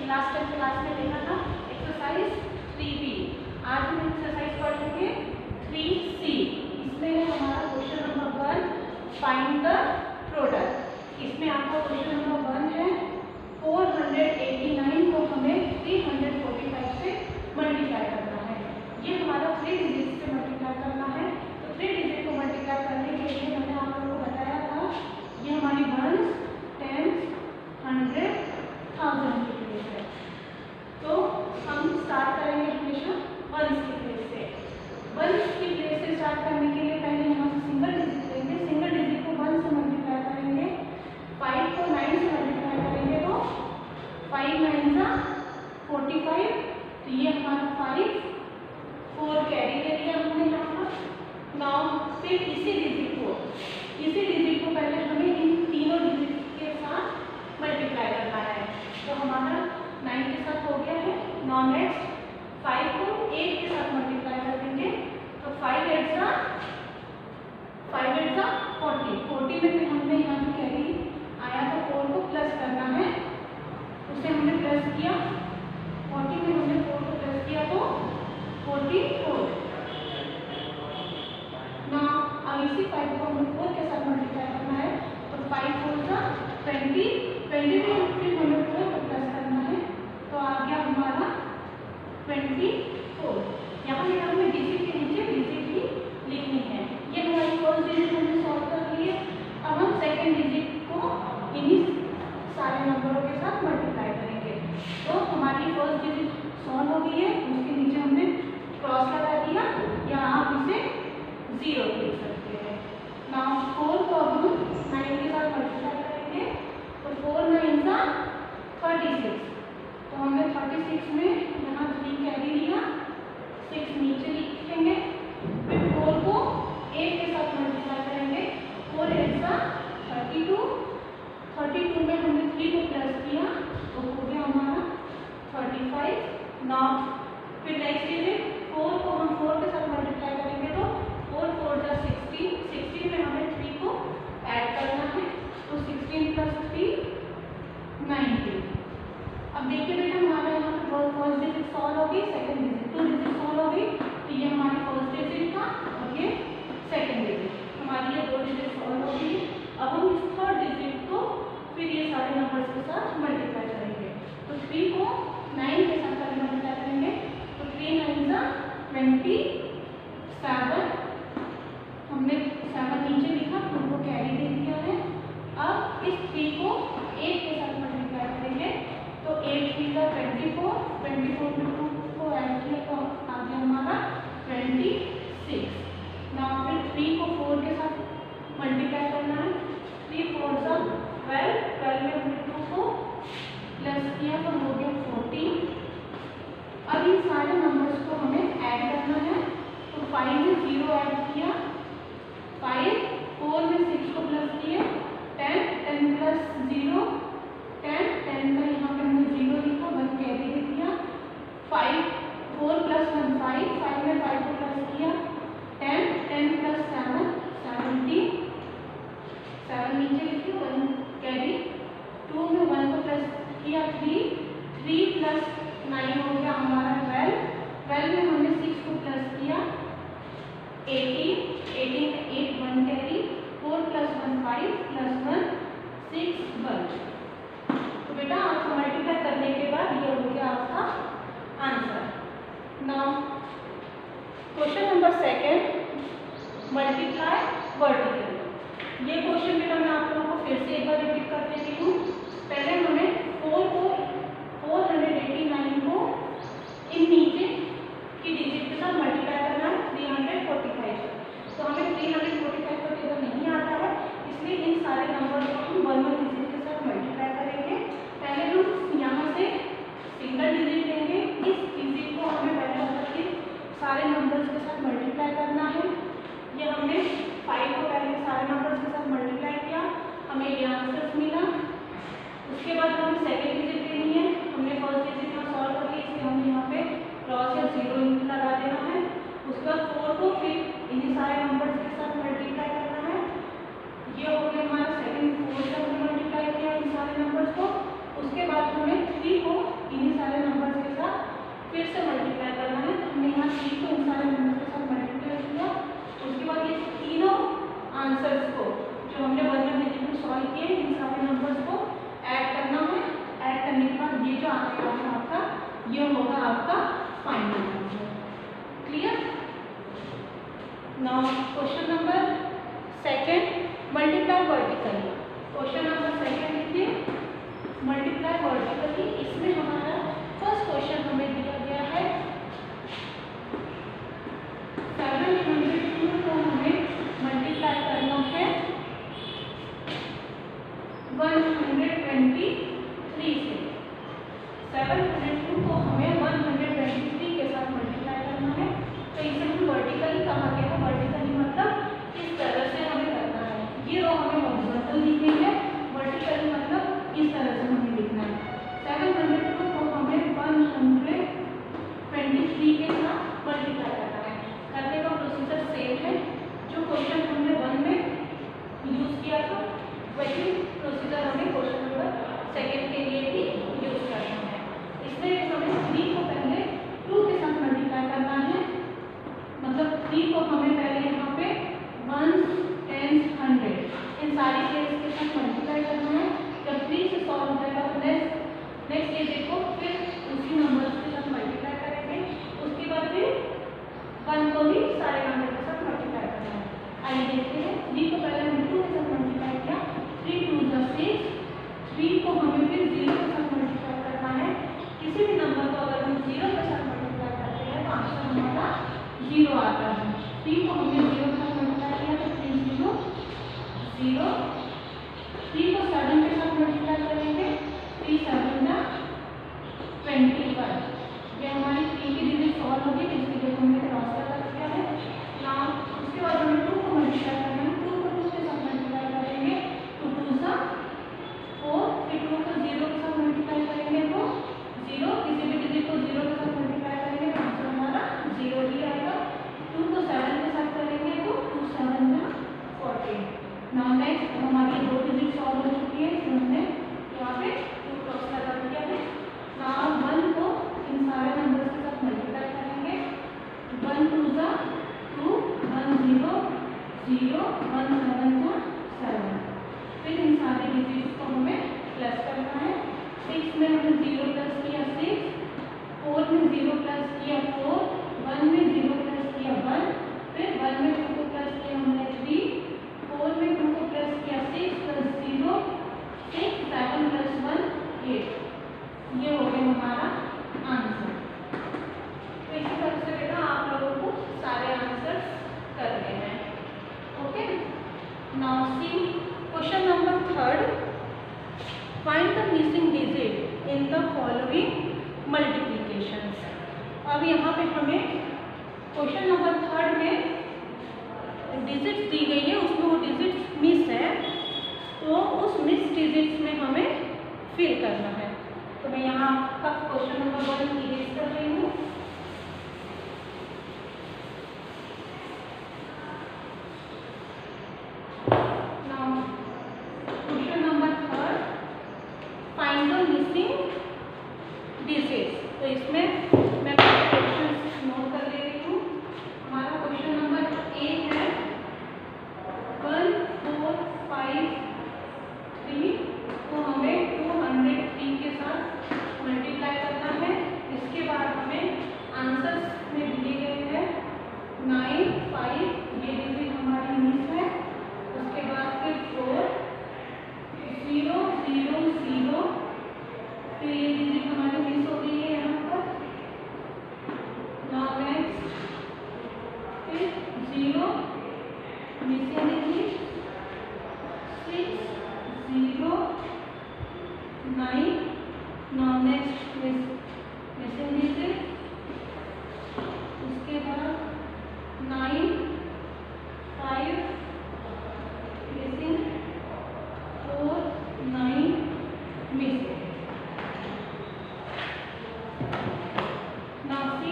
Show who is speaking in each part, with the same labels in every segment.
Speaker 1: Last time class में देखा था एक्सरसाइज 3B। आज हम एक्सरसाइज पढ़ेंगे 3C। इसमें है हमारा question number 1, find the product. इसमें आपका क्वेश्चन नंबर 1 है 489 को हमें 345 से मल्टीप्लाई करना है। ये हमारा 3 डिजिट से मल्टीप्लाई करना है। तो 3 डिजिट को मल्टीप्लाई करने के लिए मैंने आप लोगों को बताया था ये हमारी वंस, टेंस, 100, 1000 की प्लेस है। तो हम स्टार्ट करेंगे हमेशा वंस की प्लेस से। वंस की प्लेस से स्टार्ट करने के लिए पहले यहाँ से सिंगल डिजिट लेंगे। सिंगल डिजिट को 1 से मल्टीप्लाई करेंगे, 5 को 9 से मल्टीप्लाई करेंगे तो 5 9 जा 45। तो ये हमारा 5 4 कैरी ले लिया हमने यहाँ पर। नाउ फिर इसी डिजिट को पहले हमें इन तीनों डिजिट के साथ मल्टीप्लाई करना है। तो हमारा 9 के साथ हो गया है। नाउ नेक्स्ट 5 को 8 के साथ मल्टीप्लाई कर देंगे तो 5 8 जा 40। 40 में फिर हमने यहाँ जो कैरी आया था 4 को प्लस करना है, उसे हमने प्लस किया। 40 में हमने 4 को प्लस किया तो 44। ना अब इसी 5 को हमें 4 के साथ मल्टीप्लाई करना है तो 5 4 जा 20। 20 में फिर हमें 4 को प्लस करना है तो आ गया हमारा 24। यहाँ पे हमें डिजिट के नीचे डिजिट ही लिखनी है। ये हमारी फर्स्ट डिजिट हमने सॉल्व कर ली है। अब हम सेकेंड डिजिट को इन्हीं सारे नंबरों के साथ मल्टीप्लाई करेंगे। तो हमारी फर्स्ट डिजिट सॉल्व हो गई है, उसके नीचे हमने क्रॉस लगा दिया या आप इसे 0 लिख सकते हैं। नाउ 4 को अब हम 9 के साथ मल्टीप्लाई करेंगे तो 4 9 जा 36। तो हमने 36 में यहाँ 3 कैरी लिया, 6 नीचे लिखेंगे। फिर 4 को 8 के साथ मल्टीप्लाई करेंगे, 4 8 जा 32। 32 में हमने 3 को प्लस किया तो हो गया हमारा 35। नाउ फिर नेक्स्ट डिजिट 4 को हम 4 के साथ मल्टीप्लाई करेंगे तो 4 4 जा 16। 16 में हमें 3 को ऐड करना है तो 16 प्लस 3 19। अब देखिए बेटा हमारा यहाँ पर फर्स्ट डिजिट सॉल्व हो गई, सेकंड डिजिट 2 डिजिट सॉल्व हो गई। तो ये हमारी फर्स्ट डिजिट था और ये सेकंड डिजिट, हमारी ये 2 डिजिट सॉल्व हो गई। अब हम इस थर्ड डिजिट को फिर ये सारे नंबर्स के साथ मल्टीप्लाई करेंगे। तो 3 को 9 के साथ मल्टीप्लाई करेंगे तो 3 9 जा 27। हमने 7 नीचे लिखा, 2 को कैरी दे दिया है। अब इस 3 को 8 के साथ मल्टीप्लाई करेंगे तो 8 3 का 24। 24 में 2 को ऐड किया तो आ गया हमारा 26। नाउ फिर 3 को 4 के साथ मल्टीप्लाई करना है। 3 4 जा 12। 12 में हमने 2 को प्लस किया तो हो गया 14। अब इन सारे नंबर्स को हमें ऐड करना है तो 5 में 0 ऐड किया, 5 4 में 6 को प्लस किए, 10 10 प्लस 0 10 10 का यहाँ पे हमने 0 लिखा, 1 कैरी दे दिया। 5 4 प्लस 1 5 5 में 5 को प्लस किया, 10 10 प्लस 7 17 उसके बाद हमें 3 को इन्हीं सारे नंबर के साथ फिर से मल्टीप्लाई करना है। तो हमने यहाँ 3 को इन सारे नंबर के साथ मल्टीप्लाई किया। उसके बाद ये तीनों आंसर्स को जो हमने 1 डिजिट में सॉल्व किए इन सारे नंबर्स को ऐड करना है। ऐड करने के बाद ये जो आंसर है आपका, ये होगा आपका final answer. Clear? Now question number second, multiply vertically. Question number second लिखिए, मल्टीप्लाई वर्टिकली। इसमें हमारा फर्स्ट क्वेश्चन हमें दिया गया है 702 को हमें मल्टीप्लाई करना है 123 से। 702 को हमें 123 के साथ मल्टीप्लाई करना है। तो इसे हम वर्टिकली कहा गया है। वर्टिकली मतलब इस तरह से हमें करना है। ये रो हमें हॉरिजॉन्टल लिखनी है, वर्टिकली मतलब इस तरह से हमें लिखना है। 702 को हमें 123 के साथ मल्टीप्लाई करना है। करने का प्रोसीजर सेम है जो क्वेश्चन हमने 1 में यूज किया था, वही प्रोसीजर हमें क्वेश्चन नंबर सेकंड के लिए भी यूज करना है। इसमें हमें 3 को पहले 2 के साथ मल्टीप्लाई करना है। मतलब 3 को हमें पहले यहाँ पे 1, 10, 100 इन सारी चीज़ के साथ मल्टीप्लाई करना है। जब 3 से सॉल्व हो जाएगा तो नेक्स्ट डिजिट को फिर उसी नंबर के साथ मल्टीप्लाई करेंगे। उसके बाद फिर 1 को भी सारे नंबर के साथ मल्टीप्लाई करना है। आइए देखते हैं। 3 को पहले हमने 2 के साथ मल्टीप्लाई किया, 3 2 6। 3 को हमें फिर 0 के साथ मल्टीप्लाई करना है। किसी भी नंबर को अगर हम 0 के साथ मल्टीप्लाई करते हैं तो आंसर हमारा 0 आता है। 3 को हमने 0 के साथ मल्टीप्लाई किया तो 3 0 0। 3 को 7 के साथ मल्टीप्लाई करेंगे, 3 7 जा 21। ये हमारी 3 की डिजिट सॉल्व होगी, इसके लिए हमने क्रॉस कर दिया है। नाउ उसके बाद हमें 2 को मल्टीप्लाई करना है। 2 को 2 के साथ मल्टीप्लाई करेंगे, 2 2 जा 4। फिर 2 को 0 के साथ मल्टीप्लाई करेंगे तो 0। किसी भी डिजिट को 0 के साथ मल्टीप्लाई करेंगे तो आंसर हमारा 0 ही आएगा। 2 को 7 के साथ करेंगे तो 2 7 जा 14। नाउ नेक्स्ट हमारी 2 डिजिट सॉल्व हो चुकी है, इसमें हमने यहाँ पे 2 क्रॉस लगा दिया है। नाउ 1 को इन सारे नंबर्स के साथ मल्टीप्लाई करेंगे। 1 2 जा 2, 1 0 0, 1 7 जा 7। फिर इन सारे डिजिट्स को हमें प्लस करना है। 6 में हमने 0 प्लस किया 6, 4 में 0 प्लस किया 4, 1 में 0 प्लस किया 1, फिर 1 में 2 को प्लस किया हमने 3, 4 में 2 को प्लस किया 6 प्लस 0 6, 7 प्लस 1 8। ये हो गया हमारा आंसर। तो इसी तरह से बेटा आप लोगों को सारे आंसर्स करने हैं। Okay, now see question number third, find the missing digit in the following multiplications. अब यहाँ पे हमें क्वेश्चन नंबर थर्ड में डिजिट्स दी गई है, उसमें वो डिजिट्स मिस है, तो उस मिस डिजिट्स में हमें फिल करना है। तो मैं यहाँ आपका क्वेश्चन नंबर 1 इरेज कर रही हूँ। Now question number third, find the missing digits. तो इसमें मैं क्वेश्चन नोट कर ले रही हूँ। हमारा क्वेश्चन नंबर 1 है 1 4 5 3 को हमें 203 के साथ मल्टीप्लाई करना है। इसके बाद हमें आंसर्स में दिए गए हैं 9 5, ये डिजिट हमारी मिस है। उसके बाद फिर 4 0 0 0, फिर ये डिजिट हमारी मिस हो गई है यहाँ पर। नाउ नेक्स्ट फिर 0 missing digit 6 0 9। Now next missing digit, उसके बाद 9 5 मिसिंग, 4 9 मिसिंग। नाउ सी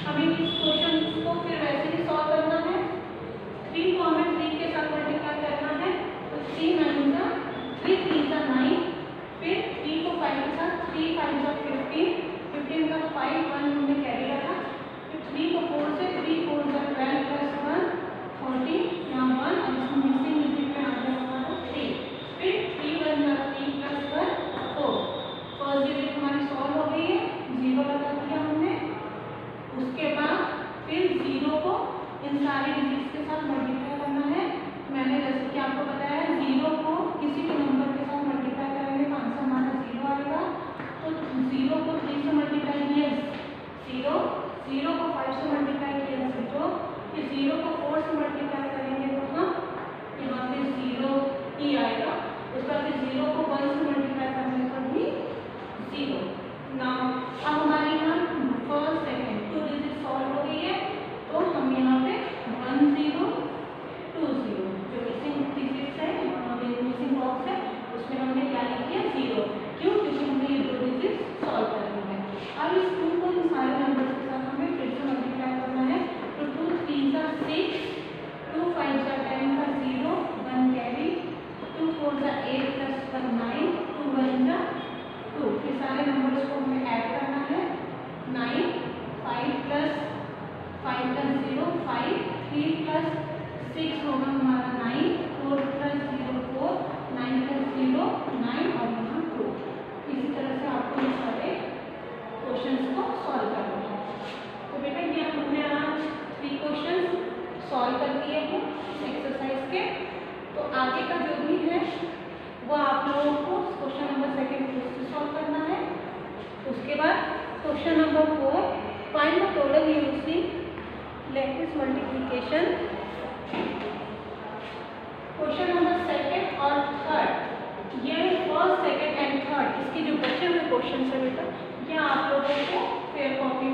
Speaker 1: हमें इस क्वेश्चन को फिर वैसे ही सॉल्व करना है। 3 को हमें 3 के साथ मल्टीप्लाई करना है, तो 3 9 जा 3 3 जा 9। फिर 3 को 0. नाउ अब हमारे यहाँ फर्स्ट सेकेंड 2 डिजिट सॉल्व हो गई है, तो हम यहाँ पे 1 0 2 0 जो मिसिंग डिजिट्स है, मिसिंग बॉक्स है, उसमें हमने क्या लिख दिया 0. क्यों? क्योंकि हमें ये 2 डिजिट सॉल्व करनी है. अब इस 2 को इन सारे नंबर्स के साथ हमें फिर से मल्टीप्लाई करना है. तो 2 3 जा 6, 2 5 जा 10 का 0 1 कैरी, 2 4 जा 8 प्लस 1 9, 2 1 जा 2. ये सारे नंबर्स को हमें ऐड करना है. 9 5 प्लस 5 प्लस 0 5, 3 प्लस 6 होगा हमारा 9, 4 प्लस 0 4, 9 प्लस 0 9 और यहाँ 2. इसी तरह से आपको ये सारे क्वेश्चंस को सॉल्व करना है. तो बेटा ये हमने आज 3 क्वेश्चंस सॉल्व कर दिए हैं इस एक्सरसाइज के. तो आगे का जो भी है वो आप लोगों को क्वेश्चन नंबर सेकेंड फिर से सॉल्व करना है. उसके बाद question number 4, find the total using lattice multiplication. Question number second और थर्ड, ये फर्स्ट सेकेंड एंड थर्ड इसके जो बचे हुए क्वेश्चन है बेटा, ये आप लोगों को फेयर कॉपी